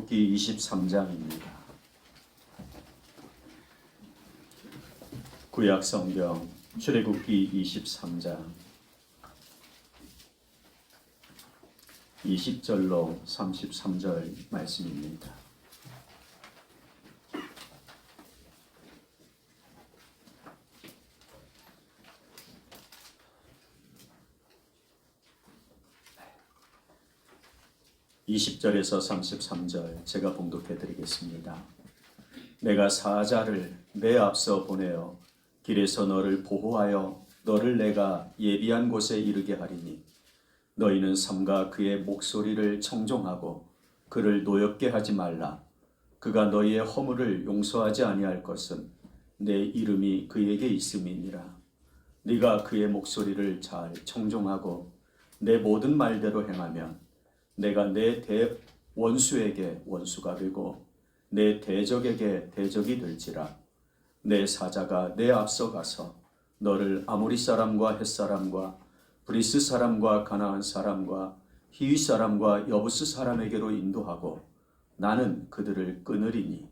출애굽기 23장입니다. 구약 성경 출애굽기 23장 20절로 33절 말씀입니다. (20절에서) 33절 제가 봉독해 드리겠습니다. 내가 사자를 내 앞서 보내어 길에서 너를 보호하여 너를 내가 예비한 곳에 이르게 하리니 너희는 삼가 그의 목소리를 청종하고 그를 노엽게 하지 말라. 그가 너희의 허물을 용서하지 아니할 것은 내 이름이 그에게 있음이니라. 네가 그의 목소리를 잘 청종하고 내 모든 말대로 행하면 내가 내 원수에게 원수가 되고 내 대적에게 대적이 될지라. 내 사자가 내 앞서 가서 너를 아모리 사람과 헷 사람과 브리스 사람과 가나안 사람과 히위 사람과 여부스 사람에게로 인도하고 나는 그들을 끊으리니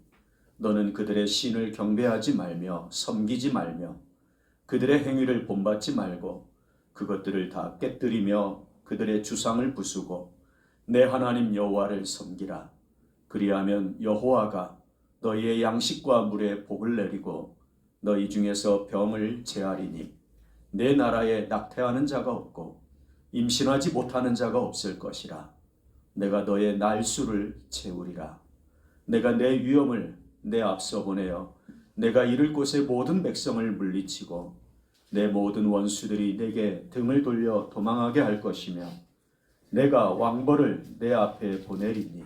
너는 그들의 신을 경배하지 말며 섬기지 말며 그들의 행위를 본받지 말고 그것들을 다 깨뜨리며 그들의 주상을 부수고 내 하나님 여호와를 섬기라. 그리하면 여호와가 너희의 양식과 물에 복을 내리고 너희 중에서 병을 제하리니 내 나라에 낙태하는 자가 없고 임신하지 못하는 자가 없을 것이라. 내가 너의 날수를 채우리라. 내가 내 위엄을 내 앞서 보내어 내가 이를 곳의 모든 백성을 물리치고 내 모든 원수들이 내게 등을 돌려 도망하게 할 것이며 내가 왕벌을 내 앞에 보내리니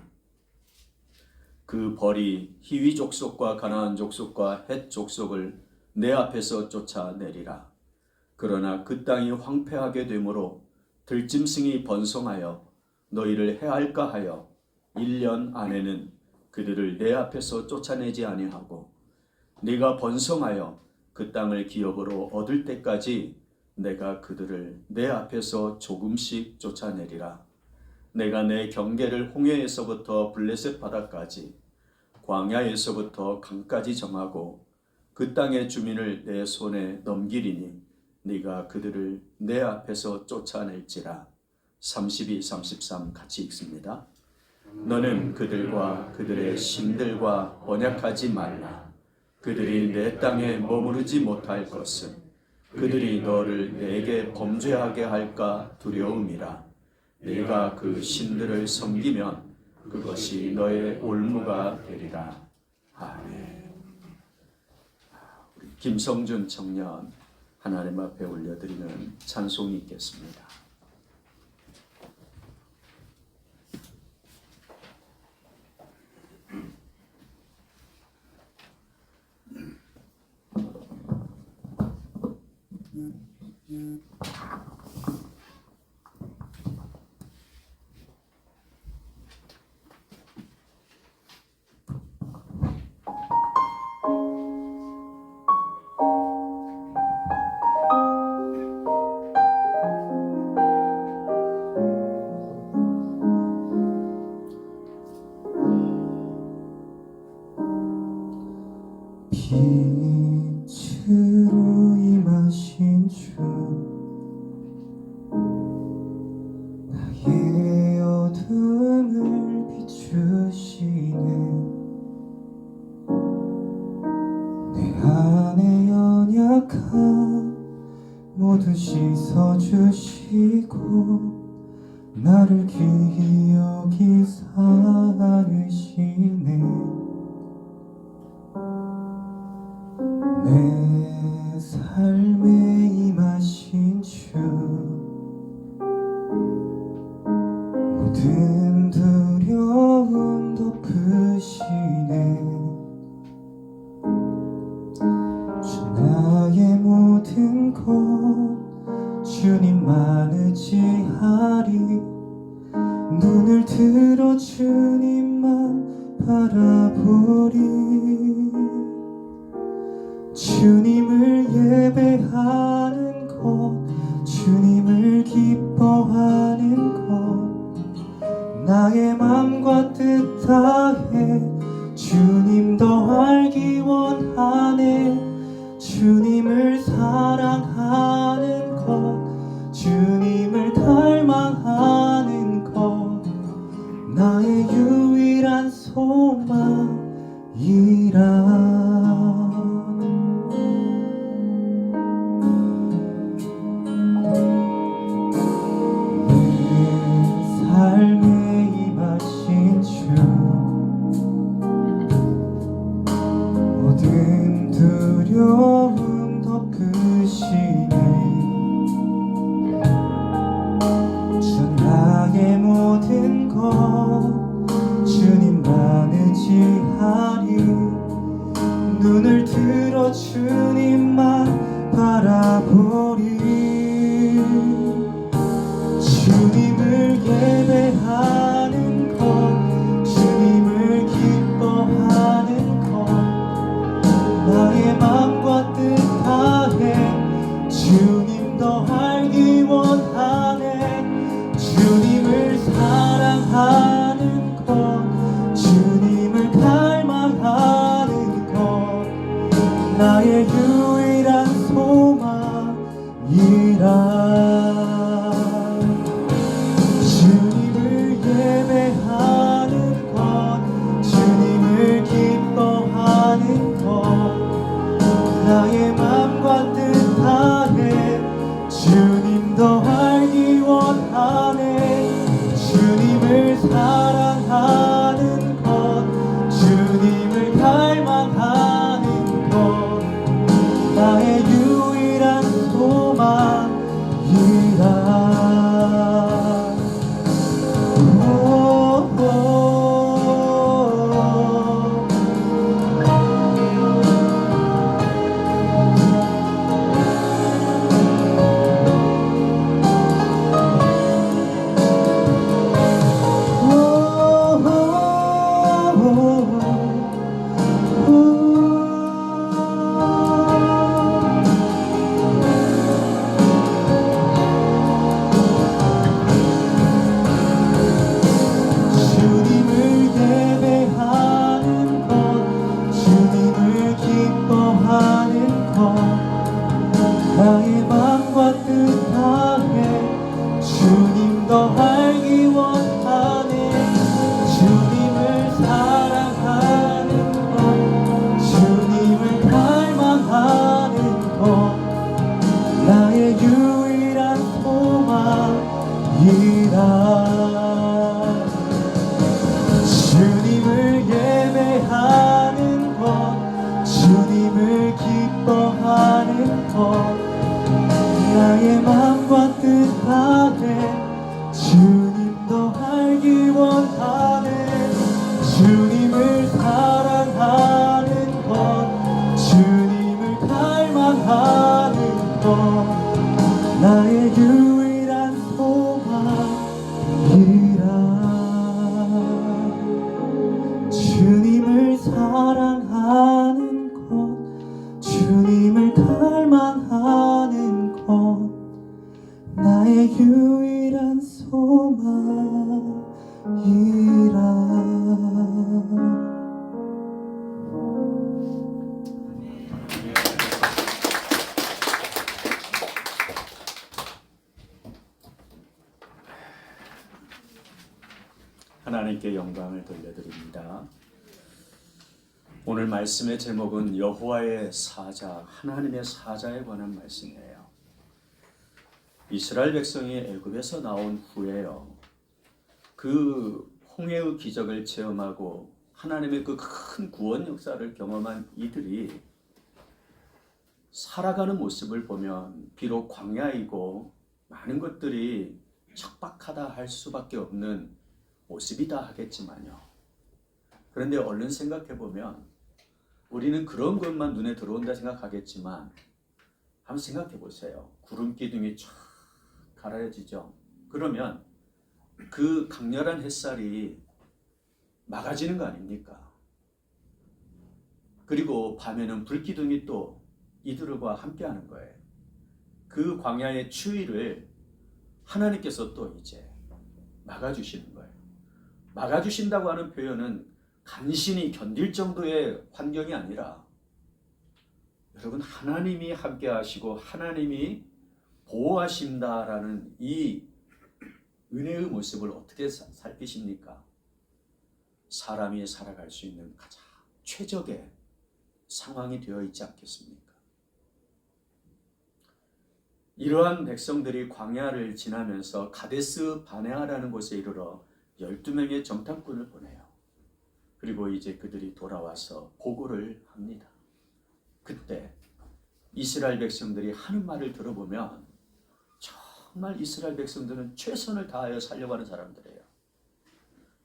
그 벌이 히위 족속과 가나안 족속과 헷 족속을 내 앞에서 쫓아내리라. 그러나 그 땅이 황폐하게 되므로 들짐승이 번성하여 너희를 해할까 하여 1년 안에는 그들을 내 앞에서 쫓아내지 아니하고 네가 번성하여 그 땅을 기업으로 얻을 때까지 내가 그들을 내 앞에서 조금씩 쫓아내리라. 내가 내 경계를 홍해에서부터 블레셋 바다까지 광야에서부터 강까지 정하고 그 땅의 주민을 내 손에 넘기리니 네가 그들을 내 앞에서 쫓아낼지라. 32, 33 같이 읽습니다. 너는 그들과 그들의 신들과 언약하지 말라. 그들이 내 땅에 머무르지 못할 것은 그들이 너를 내게 범죄하게 할까 두려움이라. 네가 그 신들을 섬기면 그것이 너의 올무가 되리라. 아멘. 우리 김성준 청년 하나님 앞에 올려드리는 찬송이 있겠습니다. 빛으로 임하신 주 나의 어둠을 비추시네. 내 안에 연약함 모두 씻어주시고 나를 귀히 여기 살으시네. 내 삶에 임하신 주 모든 두려움 덮으시네. 주 나의 모든 것 주님만 의지하리. 눈을 들어 주님만 바라보리. 주님을 예배하는 것, 주님을 기뻐하는 것, 나의 맘과 뜻 다 다해 주님 더 알기 원하네. 주님을 사랑하는 것, 주님을 갈망하는 것, 나의 유일한 소망이라. 삶에 임하신 주, 모든 두려움 덮으시네. 주 나의 모든 것 주님만 의지하리. 눈을 들어 주님만 바라보리. 주님을 예배하는 것, 주님을 기뻐하는 것, 나의 맘과 뜻 다해 주님 더 알기 원하네. 주님을 사랑하는 것, 주님을 갈망하는 것, 나의 유일한 소망이라. 예배하는 것, 주님을 기뻐하는 것, 나의 맘과 뜻 다해 주님 더 알기 원하네. 주님을 사랑하는 것, 주님을 갈망하는 것, 나의 유일한 소망이라. 나의 맘과 뜻 다해 주님 더 알기 원하네. 주님을 사랑하는 것, 주님을 갈망하는 것, 나의 유일한 소망이라. 주님을 예배하는 것, 주님을 기뻐하는 것, 나의 맘과 뜻 다해 주님 더 알기 원하네. 주님을 사랑하는 것, 주님을 갈망하는 것, 나의 유일한 소망이라. 주님을 사랑하는 것, 주님을 갈망하는 것, 나의 유일한 소망이라. 하나님께 영광을 돌려드립니다. 오늘 말씀의 제목은 여호와의 사자, 하나님의 사자에 관한 말씀이에요. 이스라엘 백성이 애굽에서 나온 후에요, 그 홍해의 기적을 체험하고 하나님의 그 큰 구원 역사를 경험한 이들이 살아가는 모습을 보면 비록 광야이고 많은 것들이 척박하다 할 수밖에 없는 모습이다 하겠지만요, 그런데 얼른 생각해 보면 우리는 그런 것만 눈에 들어온다 생각하겠지만 한번 생각해 보세요. 구름 기둥이 쫙 가라져지죠. 그러면 그 강렬한 햇살이 막아지는 거 아닙니까? 그리고 밤에는 불기둥이 또 이들과 함께 하는 거예요. 그 광야의 추위를 하나님께서 또 이제 막아주시는 거예요. 막아주신다고 하는 표현은 간신히 견딜 정도의 환경이 아니라 여러분 하나님이 함께 하시고 하나님이 보호하신다라는 이 은혜의 모습을 어떻게 살피십니까? 사람이 살아갈 수 있는 가장 최적의 상황이 되어 있지 않겠습니까? 이러한 백성들이 광야를 지나면서 가데스 바네아라는 곳에 이르러 12명의 정탐꾼을 보내요. 그리고 이제 그들이 돌아와서 보고를 합니다. 그때 이스라엘 백성들이 하는 말을 들어보면 정말 이스라엘 백성들은 최선을 다하여 살려고 하는 사람들이에요.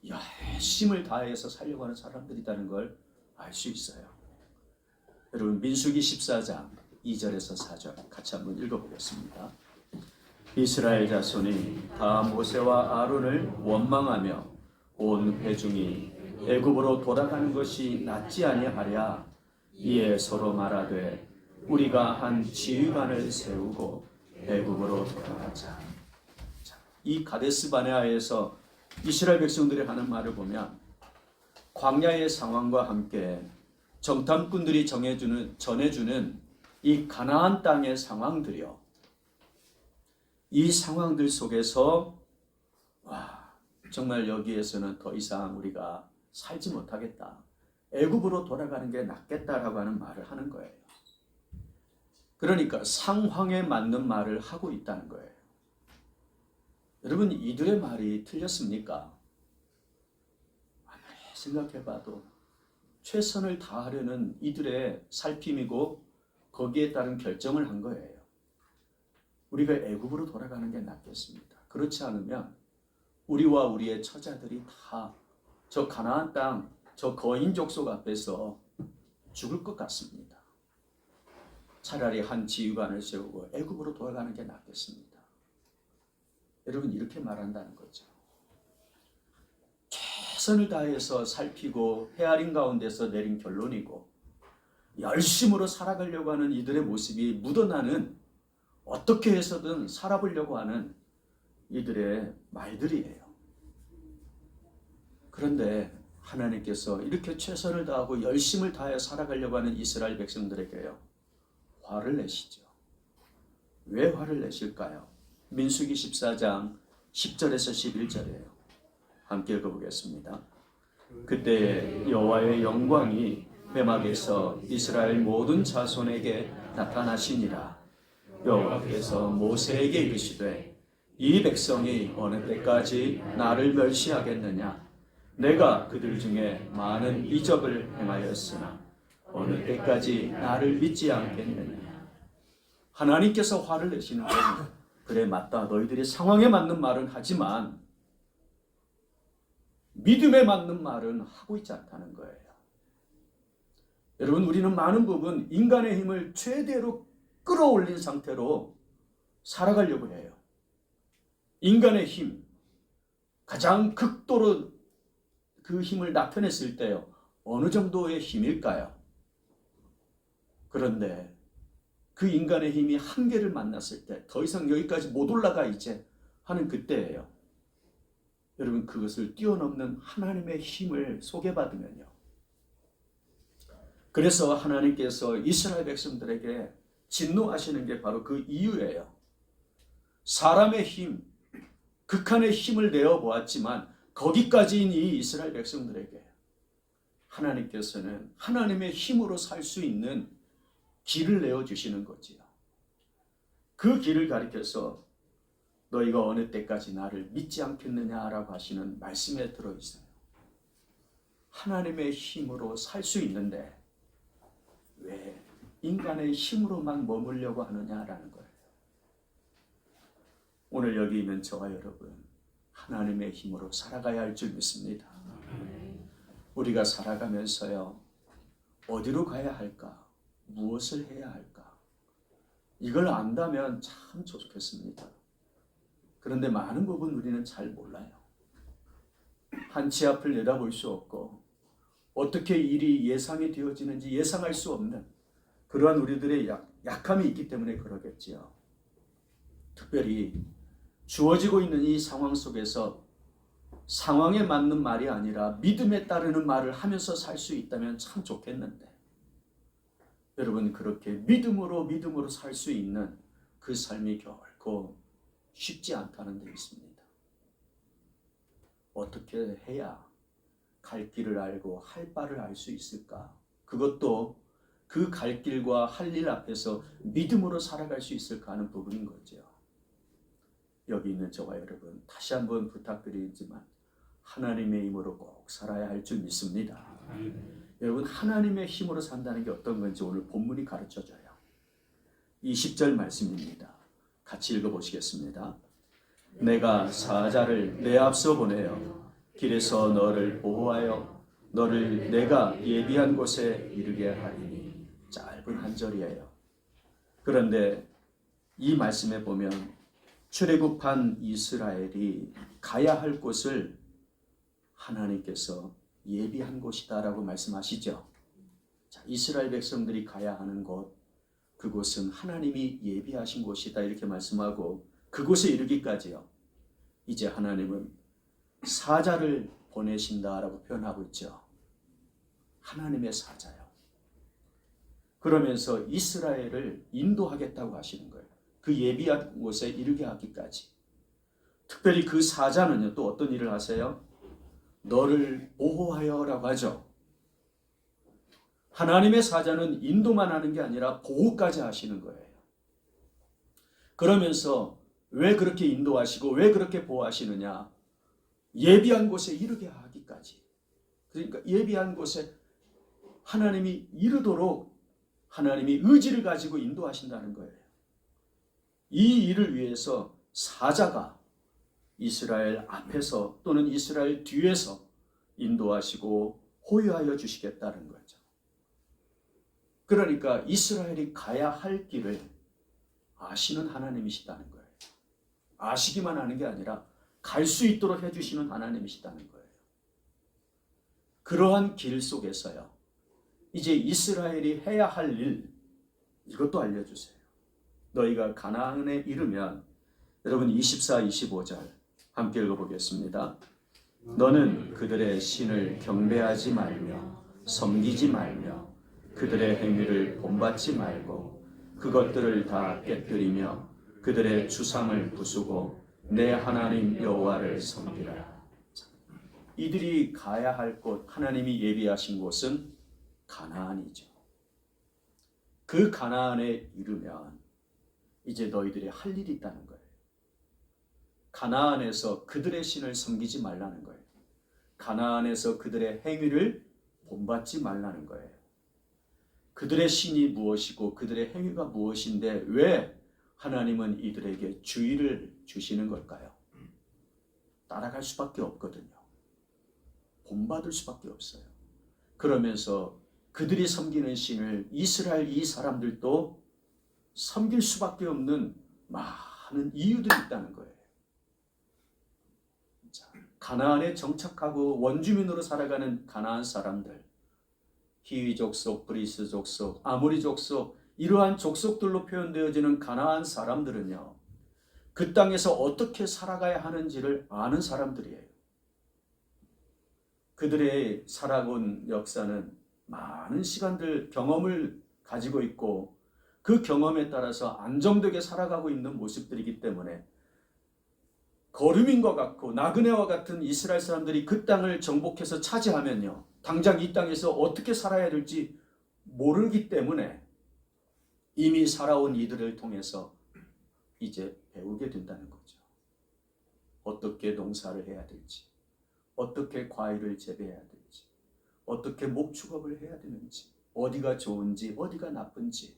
열심을 다해서 살려고 하는 사람들이라는 걸 알 수 있어요. 여러분 민수기 14장 2절에서 4절 같이 한번 읽어보겠습니다. 이스라엘 자손이 다 모세와 아론을 원망하며 온 회중이 애굽으로 돌아가는 것이 낫지 아니하랴. 이에 서로 말하되 우리가 한 지휘관을 세우고 애굽으로 돌아가자. 이 가데스 바네아에서 이스라엘 백성들이 하는 말을 보면 광야의 상황과 함께 정탐꾼들이 전해주는 이 가나안 땅의 상황들이요. 이 상황들 속에서 정말 여기에서는 더 이상 우리가 살지 못하겠다. 애굽으로 돌아가는 게 낫겠다라고 하는 말을 하는 거예요. 그러니까 상황에 맞는 말을 하고 있다는 거예요. 여러분 이들의 말이 틀렸습니까? 아무리 생각해봐도 최선을 다하려는 이들의 살핌이고 거기에 따른 결정을 한 거예요. 우리가 애굽으로 돌아가는 게 낫겠습니다. 그렇지 않으면 우리와 우리의 처자들이 다 저 가나안 땅, 저 거인 족속 앞에서 죽을 것 같습니다. 차라리 한 지휘관을 세우고 애굽으로 돌아가는 게 낫겠습니다. 여러분 이렇게 말한다는 거죠. 최선을 다해서 살피고 헤아린 가운데서 내린 결론이고 열심으로 살아가려고 하는 이들의 모습이 묻어나는 어떻게 해서든 살아보려고 하는 이들의 말들이에요. 그런데 하나님께서 이렇게 최선을 다하고 열심을 다해 살아가려고 하는 이스라엘 백성들에게요. 화를 내시죠. 왜 화를 내실까요? 민수기 14장 10절에서 11절이에요. 함께 읽어보겠습니다. 그때에 여호와의 영광이 회막에서 이스라엘 모든 자손에게 나타나시니라. 여호와께서 모세에게 이르시되 이 백성이 어느 때까지 나를 멸시하겠느냐. 내가 그들 중에 많은 이적을 행하였으나 어느 때까지 나를 믿지 않겠느냐. 하나님께서 화를 내시는 건 그래 맞다. 너희들이 상황에 맞는 말은 하지만 믿음에 맞는 말은 하고 있지 않다는 거예요. 여러분 우리는 많은 부분 인간의 힘을 최대로 끌어올린 상태로 살아가려고 해요. 인간의 힘, 가장 극도로 그 힘을 나타냈을 때요. 어느 정도의 힘일까요? 그런데 그 인간의 힘이 한계를 만났을 때 더 이상 여기까지 못 올라가 이제 하는 그때예요. 여러분 그것을 뛰어넘는 하나님의 힘을 소개받으면요. 그래서 하나님께서 이스라엘 백성들에게 진노하시는 게 바로 그 이유예요. 사람의 힘, 극한의 힘을 내어보았지만 거기까지인 이 이스라엘 백성들에게 하나님께서는 하나님의 힘으로 살 수 있는 길을 내어주시는 거지요. 그 길을 가리켜서 너희가 어느 때까지 나를 믿지 않겠느냐라고 하시는 말씀에 들어있어요. 하나님의 힘으로 살 수 있는데 왜 인간의 힘으로만 머물려고 하느냐라는 거예요. 오늘 여기 있는 저와 여러분 하나님의 힘으로 살아가야 할 줄 믿습니다. 우리가 살아가면서요 어디로 가야 할까? 무엇을 해야 할까? 이걸 안다면 참 좋겠습니다. 그런데 많은 부분 우리는 잘 몰라요. 한치 앞을 내다볼 수 없고 어떻게 일이 예상이 되어지는지 예상할 수 없는 그러한 우리들의 약함이 있기 때문에 그러겠지요. 특별히 주어지고 있는 이 상황 속에서 상황에 맞는 말이 아니라 믿음에 따르는 말을 하면서 살 수 있다면 참 좋겠는데, 여러분, 그렇게 믿음으로 살 수 있는 그 삶이 결코 쉽지 않다는 데 있습니다. 어떻게 해야 갈 길을 알고 할 바를 알 수 있을까? 그것도 그 갈 길과 할 일 앞에서 믿음으로 살아갈 수 있을까 하는 부분인 거죠. 여기 있는 저와 여러분, 다시 한번 부탁드리지만 하나님의 힘으로 꼭 살아야 할 줄 믿습니다. 여러분, 하나님의 힘으로 산다는 게 어떤 건지 오늘 본문이 가르쳐줘요. 20절 말씀입니다. 같이 읽어보시겠습니다. 내가 사자를 내 앞서 보내어 길에서 너를 보호하여 너를 내가 예비한 곳에 이르게 하리니. 짧은 한 절이에요. 그런데 이 말씀에 보면 출애굽한 이스라엘이 가야 할 곳을 하나님께서 예비한 곳이다라고 말씀하시죠. 자, 이스라엘 백성들이 가야 하는 곳, 그곳은 하나님이 예비하신 곳이다 이렇게 말씀하고 그곳에 이르기까지요. 이제 하나님은 사자를 보내신다라고 표현하고 있죠. 하나님의 사자요. 그러면서 이스라엘을 인도하겠다고 하시는 거예요. 그 예비한 곳에 이르게 하기까지. 특별히 그 사자는요, 또 어떤 일을 하세요? 너를 보호하여라고 하죠. 하나님의 사자는 인도만 하는 게 아니라 보호까지 하시는 거예요. 그러면서 왜 그렇게 인도하시고 왜 그렇게 보호하시느냐? 예비한 곳에 이르게 하기까지. 그러니까 예비한 곳에 하나님이 이르도록 하나님이 의지를 가지고 인도하신다는 거예요. 이 일을 위해서 사자가 이스라엘 앞에서 또는 이스라엘 뒤에서 인도하시고 호유하여 주시겠다는 거죠. 그러니까 이스라엘이 가야 할 길을 아시는 하나님이시다는 거예요. 아시기만 하는 게 아니라 갈 수 있도록 해주시는 하나님이시다는 거예요. 그러한 길 속에서요, 이제 이스라엘이 해야 할 일, 이것도 알려주세요. 너희가 가나안에 이르면, 여러분 24, 25절 함께 읽어보겠습니다. 너는 그들의 신을 경배하지 말며 섬기지 말며 그들의 행위를 본받지 말고 그것들을 다 깨뜨리며 그들의 주상을 부수고 내 하나님 여호와를 섬기라. 이들이 가야 할 곳, 하나님이 예비하신 곳은 가나안이죠. 그 가나안에 이르면 이제 너희들이 할 일이 있다는 거예요. 가나안에서 그들의 신을 섬기지 말라는 거예요. 가나안에서 그들의 행위를 본받지 말라는 거예요. 그들의 신이 무엇이고 그들의 행위가 무엇인데 왜 하나님은 이들에게 주의를 주시는 걸까요? 따라갈 수밖에 없거든요. 본받을 수밖에 없어요. 그러면서 그들이 섬기는 신을 이스라엘 이 사람들도 섬길 수밖에 없는 많은 이유들이 있다는 거예요. 자, 가나안에 정착하고 원주민으로 살아가는 가나안 사람들, 히위 족속, 브리스 족속, 아모리 족속, 이러한 족속들로 표현되어지는 가나안 사람들은요, 그 땅에서 어떻게 살아가야 하는지를 아는 사람들이에요. 그들의 살아온 역사는 많은 시간들 경험을 가지고 있고 그 경험에 따라서 안정되게 살아가고 있는 모습들이기 때문에 거류민과 같고 나그네와 같은 이스라엘 사람들이 그 땅을 정복해서 차지하면요, 당장 이 땅에서 어떻게 살아야 될지 모르기 때문에 이미 살아온 이들을 통해서 이제 배우게 된다는 거죠. 어떻게 농사를 해야 될지, 어떻게 과일을 재배해야 될지, 어떻게 목축업을 해야 되는지, 어디가 좋은지, 어디가 나쁜지,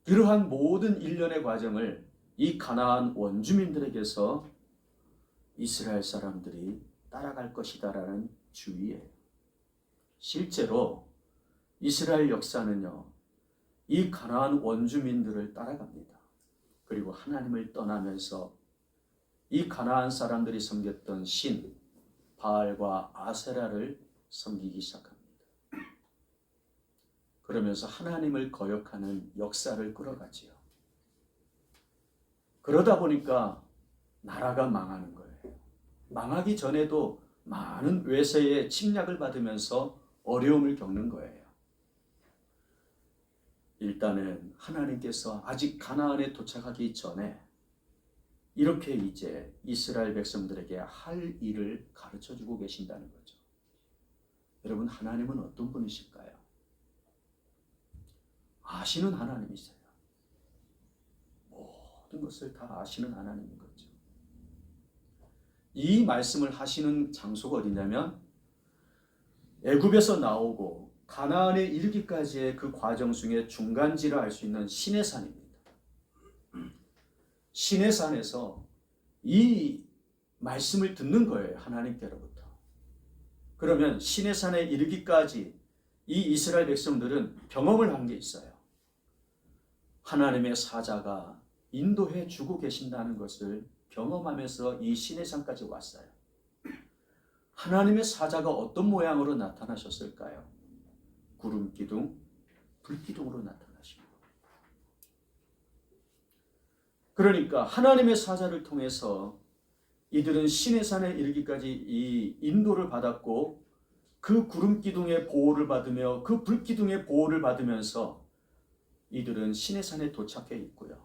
그러한 모든 일련의 과정을 이 가나안 원주민들에게서 이스라엘 사람들이 따라갈 것이다라는 주의예요. 실제로 이스라엘 역사는요, 이 가나안 원주민들을 따라갑니다. 그리고 하나님을 떠나면서 이 가나안 사람들이 섬겼던 신 바알과 아세라를 섬기기 시작합니다. 그러면서 하나님을 거역하는 역사를 끌어가지요. 그러다 보니까 나라가 망하는 거예요. 망하기 전에도 많은 외세의 침략을 받으면서 어려움을 겪는 거예요. 일단은 하나님께서 아직 가나안에 도착하기 전에 이렇게 이제 이스라엘 백성들에게 할 일을 가르쳐 주고 계신다는 거죠. 여러분, 하나님은 어떤 분이실까요? 아시는 하나님이세요. 모든 것을 다 아시는 하나님인 거죠. 이 말씀을 하시는 장소가 어디냐면 애굽에서 나오고 가나안에 이르기까지의 그 과정 중에 중간지를 알 수 있는 시내산입니다. 시내산에서 이 말씀을 듣는 거예요. 하나님께로부터. 그러면 시내산에 이르기까지 이 이스라엘 백성들은 경험을 한 게 있어요. 하나님의 사자가 인도해 주고 계신다는 것을 경험하면서 이 시내산까지 왔어요. 하나님의 사자가 어떤 모양으로 나타나셨을까요? 구름기둥, 불기둥으로 나타나십니다. 그러니까 하나님의 사자를 통해서 이들은 시내산에 이르기까지 이 인도를 받았고 그 구름기둥의 보호를 받으며 그 불기둥의 보호를 받으면서 이들은 시내산에 도착해 있고요.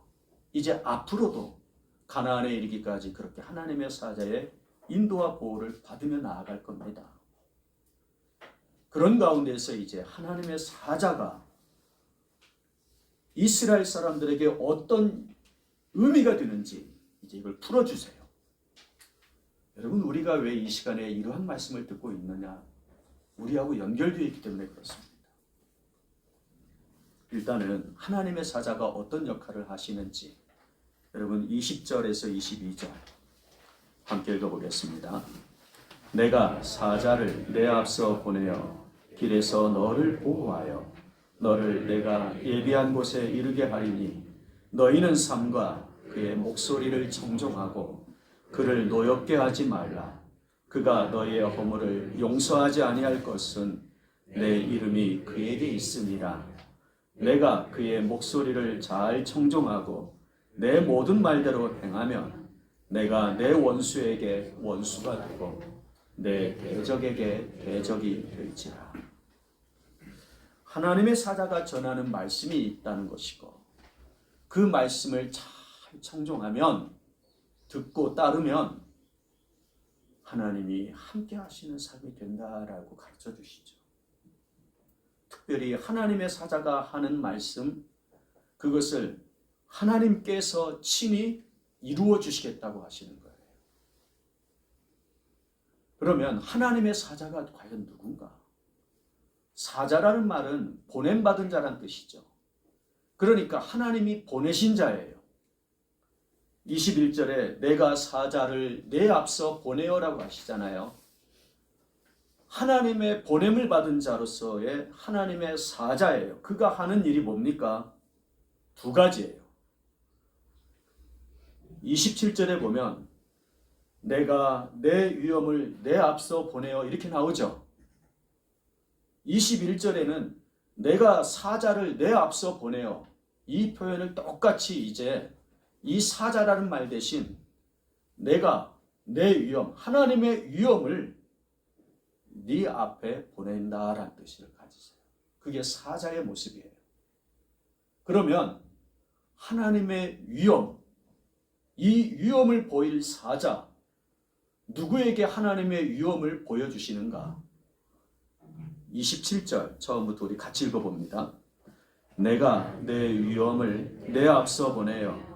이제 앞으로도 가나안에 이르기까지 그렇게 하나님의 사자의 인도와 보호를 받으며 나아갈 겁니다. 그런 가운데서 이제 하나님의 사자가 이스라엘 사람들에게 어떤 의미가 되는지 이제 이걸 풀어주세요. 여러분, 우리가 왜 이 시간에 이러한 말씀을 듣고 있느냐? 우리하고 연결되어 있기 때문에 그렇습니다. 일단은 하나님의 사자가 어떤 역할을 하시는지 여러분 20절에서 22절 함께 읽어보겠습니다. 내가 사자를 내 앞서 보내어 길에서 너를 보호하여 너를 내가 예비한 곳에 이르게 하리니 너희는 삼가 그의 목소리를 청종하고 그를 노엽게 하지 말라. 그가 너희의 허물을 용서하지 아니할 것은 내 이름이 그에게 있음이라. 내가 그의 목소리를 잘 청종하고 내 모든 말대로 행하면 내가 내 원수에게 원수가 되고 내 대적에게 대적이 될지라. 하나님의 사자가 전하는 말씀이 있다는 것이고 그 말씀을 잘 청종하면 듣고 따르면 하나님이 함께 하시는 삶이 된다라고 가르쳐 주시죠. 특별히 하나님의 사자가 하는 말씀, 그것을 하나님께서 친히 이루어 주시겠다고 하시는 거예요. 그러면 하나님의 사자가 과연 누군가? 사자라는 말은 보냄받은 자란 뜻이죠. 그러니까 하나님이 보내신 자예요. 21절에 내가 사자를 내 앞서 보내어라고 하시잖아요. 하나님의 보냄을 받은 자로서의 하나님의 사자예요. 그가 하는 일이 뭡니까? 두 가지예요. 27절에 보면 내가 내 위엄을 내 앞서 보내어 이렇게 나오죠. 21절에는 내가 사자를 내 앞서 보내어, 이 표현을 똑같이 이제 이 사자라는 말 대신 내가 내 위엄, 하나님의 위엄을 네 앞에 보낸다라는 뜻을 가지세요. 그게 사자의 모습이에요. 그러면 하나님의 위엄, 이 위엄을 보일 사자, 누구에게 하나님의 위엄을 보여주시는가? 27절 처음부터 우리 같이 읽어봅니다. 내가 내 위엄을 내 앞서 보내어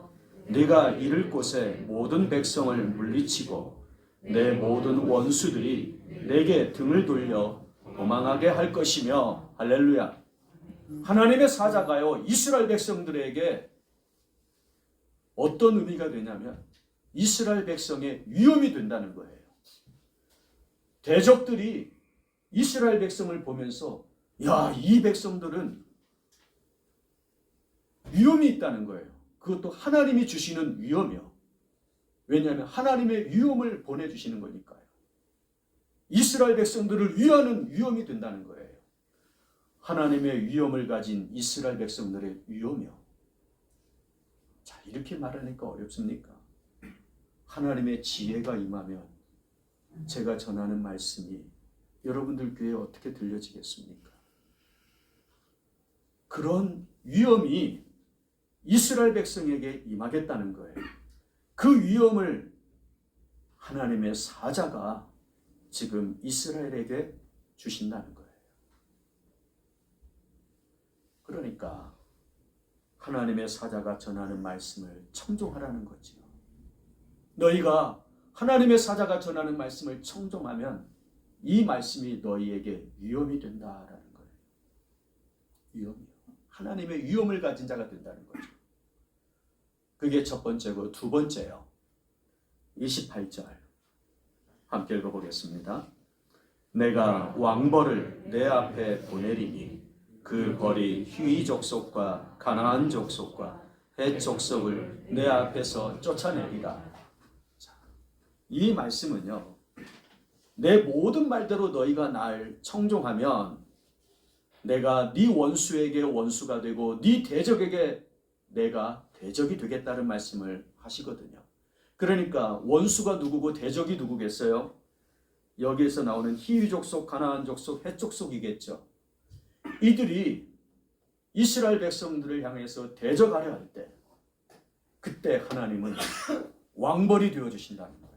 네가 이를 곳에 모든 백성을 물리치고 내 모든 원수들이 내게 등을 돌려 도망하게 할 것이며. 할렐루야. 하나님의 사자가요 이스라엘 백성들에게 어떤 의미가 되냐면 이스라엘 백성의 위엄이 된다는 거예요. 대적들이 이스라엘 백성을 보면서 야, 이 백성들은 위엄이 있다는 거예요. 그것도 하나님이 주시는 위엄이요. 왜냐하면 하나님의 위엄을 보내주시는 거니까요. 이스라엘 백성들을 위하는 위엄이 된다는 거예요. 하나님의 위엄을 가진 이스라엘 백성들의 위엄이요. 자, 이렇게 말하니까 어렵습니까? 하나님의 지혜가 임하면 제가 전하는 말씀이 여러분들 귀에 어떻게 들려지겠습니까? 그런 위험이 이스라엘 백성에게 임하겠다는 거예요. 그 위험을 하나님의 사자가 지금 이스라엘에게 주신다는 거예요. 그러니까 하나님의 사자가 전하는 말씀을 청종하라는 거지요. 너희가 하나님의 사자가 전하는 말씀을 청종하면 이 말씀이 너희에게 위험이 된다라는 거예요. 위험이요. 하나님의 위험을 가진 자가 된다는 거죠. 그게 첫 번째고, 두 번째요. 28절 함께 읽어보겠습니다. 내가 왕벌을 내 앞에 보내리니 그 벌이 히위 족속과 가나안 족속과 헷 족속을 내 앞에서 쫓아내리라. 자, 이 말씀은요, 내 모든 말대로 너희가 날 청종하면 내가 네 원수에게 원수가 되고 네 대적에게 내가 대적이 되겠다는 말씀을 하시거든요. 그러니까 원수가 누구고 대적이 누구겠어요? 여기에서 나오는 히위 족속, 가나안 족속, 헷 족속이겠죠. 이들이 이스라엘 백성들을 향해서 대적하려 할 때, 그때 하나님은 왕벌이 되어 주신다는 거예요.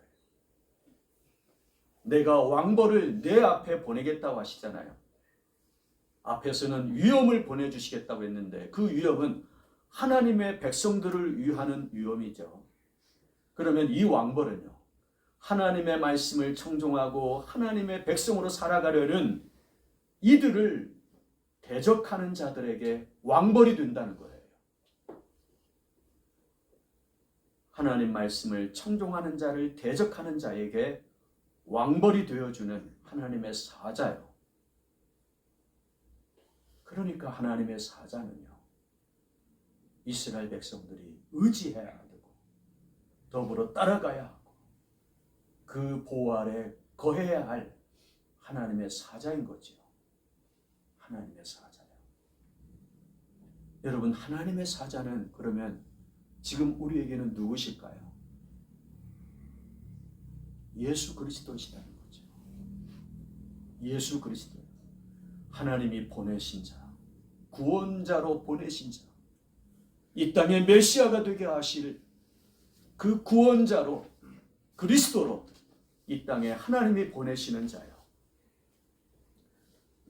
내가 왕벌을 내 앞에 보내겠다고 하시잖아요. 앞에서는 위험을 보내주시겠다고 했는데 그 위험은 하나님의 백성들을 위하는 위험이죠. 그러면 이 왕벌은요, 하나님의 말씀을 청종하고 하나님의 백성으로 살아가려는 이들을 대적하는 자들에게 왕벌이 된다는 거예요. 하나님 말씀을 청종하는 자를 대적하는 자에게 왕벌이 되어주는 하나님의 사자요. 그러니까 하나님의 사자는요, 이스라엘 백성들이 의지해야 되고 더불어 따라가야 하고 그 보호 아래 거해야 할 하나님의 사자인 거지요. 하나님의 사자요. 여러분, 하나님의 사자는 그러면 지금 우리에게는 누구실까요? 예수 그리스도시라는 거죠. 예수 그리스도. 하나님이 보내신 자, 구원자로 보내신 자, 이 땅에 메시아가 되게 하실 그 구원자로, 그리스도로 이 땅에 하나님이 보내시는 자요.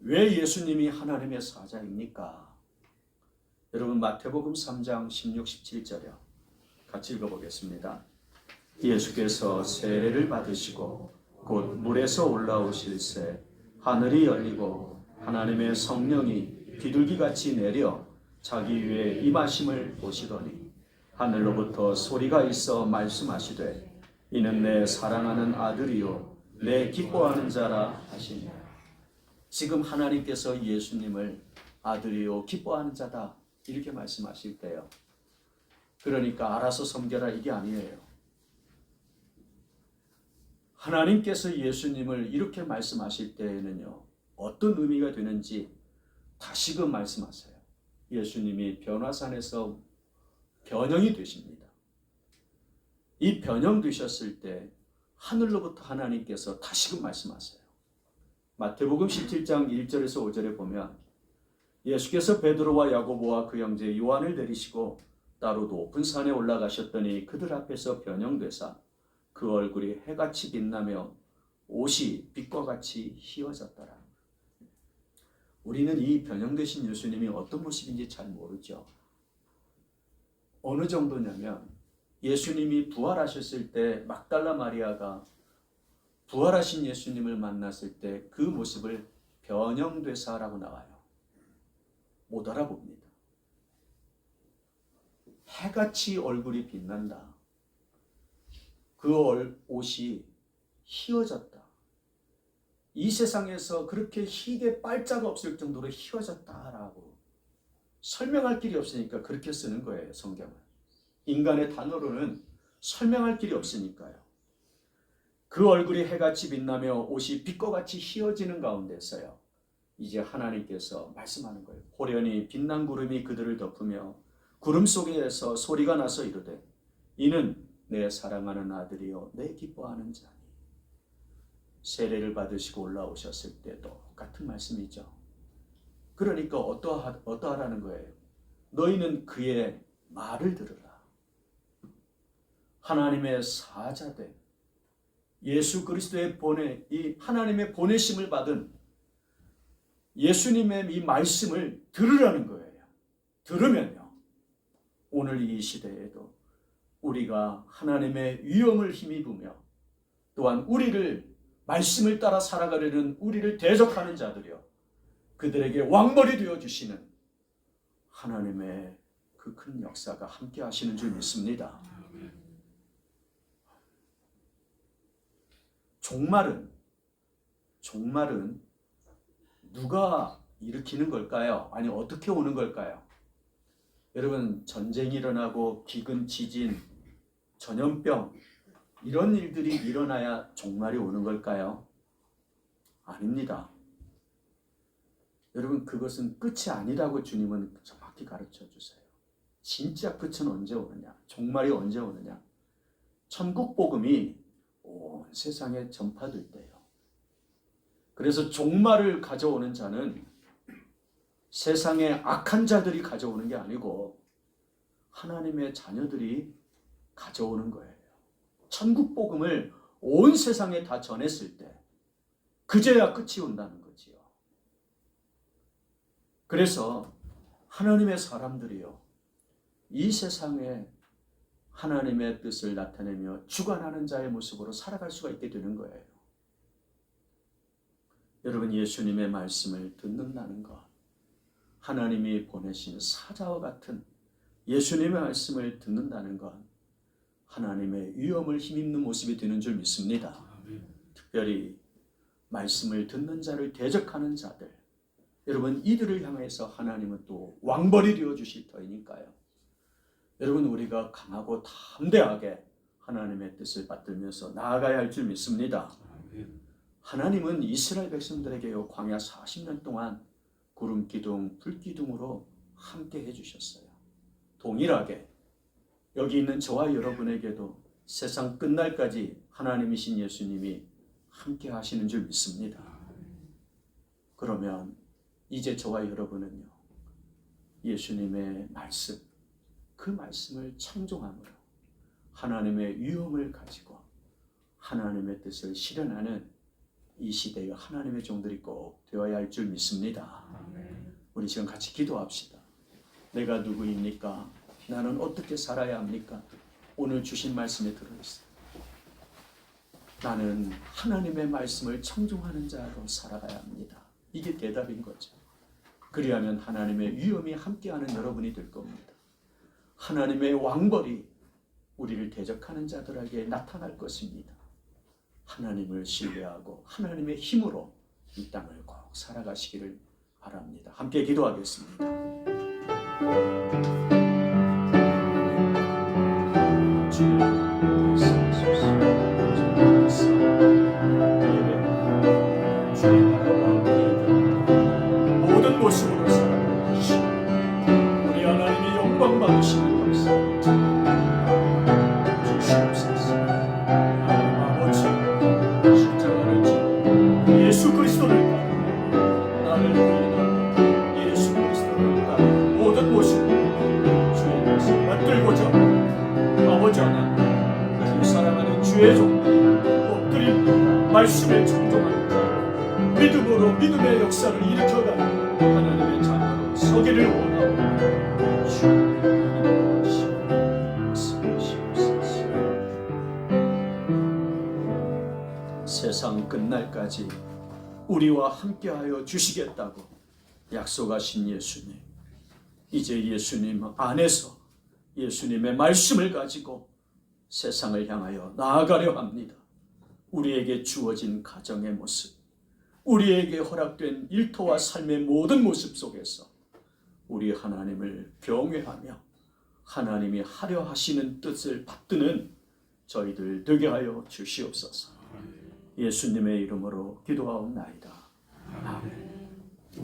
왜 예수님이 하나님의 사자입니까? 여러분, 마태복음 3장 16, 17절이요. 같이 읽어보겠습니다. 예수께서 세례를 받으시고 곧 물에서 올라오실새 하늘이 열리고 하나님의 성령이 비둘기같이 내려 자기 위에 임하심을 보시더니 하늘로부터 소리가 있어 말씀하시되 이는 내 사랑하는 아들이요 내 기뻐하는 자라 하시니. 지금 하나님께서 예수님을 아들이요 기뻐하는 자다 이렇게 말씀하실 때요, 그러니까 알아서 섬겨라 이게 아니에요. 하나님께서 예수님을 이렇게 말씀하실 때에는요, 어떤 의미가 되는지 다시금 말씀하세요. 예수님이 변화산에서 변형이 되십니다. 이 변형되셨을 때 하늘로부터 하나님께서 다시금 말씀하세요. 마태복음 17장 1절에서 5절에 보면 예수께서 베드로와 야고보와 그 형제 요한을 내리시고 따로 높은 산에 올라가셨더니 그들 앞에서 변형되사 그 얼굴이 해같이 빛나며 옷이 빛과 같이 희어졌더라. 우리는 이 변형되신 예수님이 어떤 모습인지 잘 모르죠. 어느 정도냐면 예수님이 부활하셨을 때 막달라 마리아가 부활하신 예수님을 만났을 때 그 모습을 변형되사라고 나와요. 못 알아봅니다. 해같이 얼굴이 빛난다. 그 옷이 희어졌다. 이 세상에서 그렇게 희게 빨자가 없을 정도로 희어졌다라고 설명할 길이 없으니까 그렇게 쓰는 거예요, 성경은. 인간의 단어로는 설명할 길이 없으니까요. 그 얼굴이 해같이 빛나며 옷이 빛과 같이 희어지는 가운데서요, 이제 하나님께서 말씀하는 거예요. 호련히 빛난 구름이 그들을 덮으며 구름 속에서 소리가 나서 이르되 이는 내 사랑하는 아들이요 내 기뻐하는 자니. 세례를 받으시고 올라오셨을 때 똑같은 말씀이죠. 그러니까 어떠하라는 거예요? 너희는 그의 말을 들으라. 하나님의 사자된 예수 그리스도의 이 하나님의 보내심을 받은 예수님의 이 말씀을 들으라는 거예요. 들으면요, 오늘 이 시대에도 우리가 하나님의 위엄을 힘입으며 또한 우리를 말씀을 따라 살아가려는 우리를 대적하는 자들이요, 그들에게 왕벌이 되어주시는 하나님의 그 큰 역사가 함께 하시는 줄 믿습니다. 종말은 누가 일으키는 걸까요? 아니, 어떻게 오는 걸까요? 여러분, 전쟁이 일어나고 기근, 지진, 전염병 이런 일들이 일어나야 종말이 오는 걸까요? 아닙니다. 여러분, 그것은 끝이 아니라고 주님은 정확히 가르쳐 주세요. 진짜 끝은 언제 오느냐? 종말이 언제 오느냐? 천국 복음이 온 세상에 전파될 때요. 그래서 종말을 가져오는 자는 세상의 악한 자들이 가져오는 게 아니고 하나님의 자녀들이 가져오는 거예요. 천국 복음을 온 세상에 다 전했을 때 그제야 끝이 온다는 거지요. 그래서 하나님의 사람들이요, 이 세상에 하나님의 뜻을 나타내며 주관하는 자의 모습으로 살아갈 수가 있게 되는 거예요. 여러분, 예수님의 말씀을 듣는다는 것, 하나님이 보내신 사자와 같은 예수님의 말씀을 듣는다는 것, 하나님의 위엄을 힘입는 모습이 되는 줄 믿습니다. 특별히 말씀을 듣는 자를 대적하는 자들, 여러분, 이들을 향해서 하나님은 또 왕벌이 되어주실 터이니까요. 여러분, 우리가 강하고 담대하게 하나님의 뜻을 받들면서 나아가야 할 줄 믿습니다. 하나님은 이스라엘 백성들에게 광야 40년 동안 구름 기둥, 불 기둥으로 함께 해주셨어요. 동일하게 여기 있는 저와 여러분에게도 세상 끝날까지 하나님이신 예수님이 함께 하시는 줄 믿습니다. 그러면 이제 저와 여러분은요, 예수님의 말씀, 그 말씀을 청종함으로 하나님의 위엄을 가지고 하나님의 뜻을 실현하는 이 시대의 하나님의 종들이 꼭 되어야 할 줄 믿습니다. 우리 지금 같이 기도합시다. 내가 누구입니까? 나는 어떻게 살아야 합니까? 오늘 주신 말씀에 들어있어요. 나는 하나님의 말씀을 청종하는 자로 살아가야 합니다. 이게 대답인 거죠. 그리하면 하나님의 위엄이 함께하는 여러분이 될 겁니다. 하나님의 왕벌이 우리를 대적하는 자들에게 나타날 것입니다. 하나님을 신뢰하고 하나님의 힘으로 이 땅을 꼭 살아가시기를 바랍니다. 함께 기도하겠습니다. 모든 모습으로 살아가시고 우리 하나님이 영광 받으시는 것을 주시옵소서. 하나님 아버지, 십자가를 지고 예수 그리스도를 따라 나를 부인하고 예수 그리스도를 따라 모든 모습으로 주의 말씀 받들고자 아버지 하나님, 이 사랑하는 주의 종들이 엎드립니다. 말씀에 청종하는 자, 믿음으로 믿음의 역사를 일으켜가는 하나님의 자녀로 서기를 원하오니 주님 말씀하시옵소서. 세상 끝날까지 우리와 함께하여 주시겠다고 약속하신 예수님, 이제 예수님 안에서 예수님의 말씀을 가지고 세상을 향하여 나아가려 합니다. 우리에게 주어진 가정의 모습, 우리에게 허락된 일터와 삶의 모든 모습 속에서 우리 하나님을 경외하며 하나님이 하려 하시는 뜻을 받드는 저희들 되게 하여 주시옵소서. 예수님의 이름으로 기도하옵나이다. 아멘.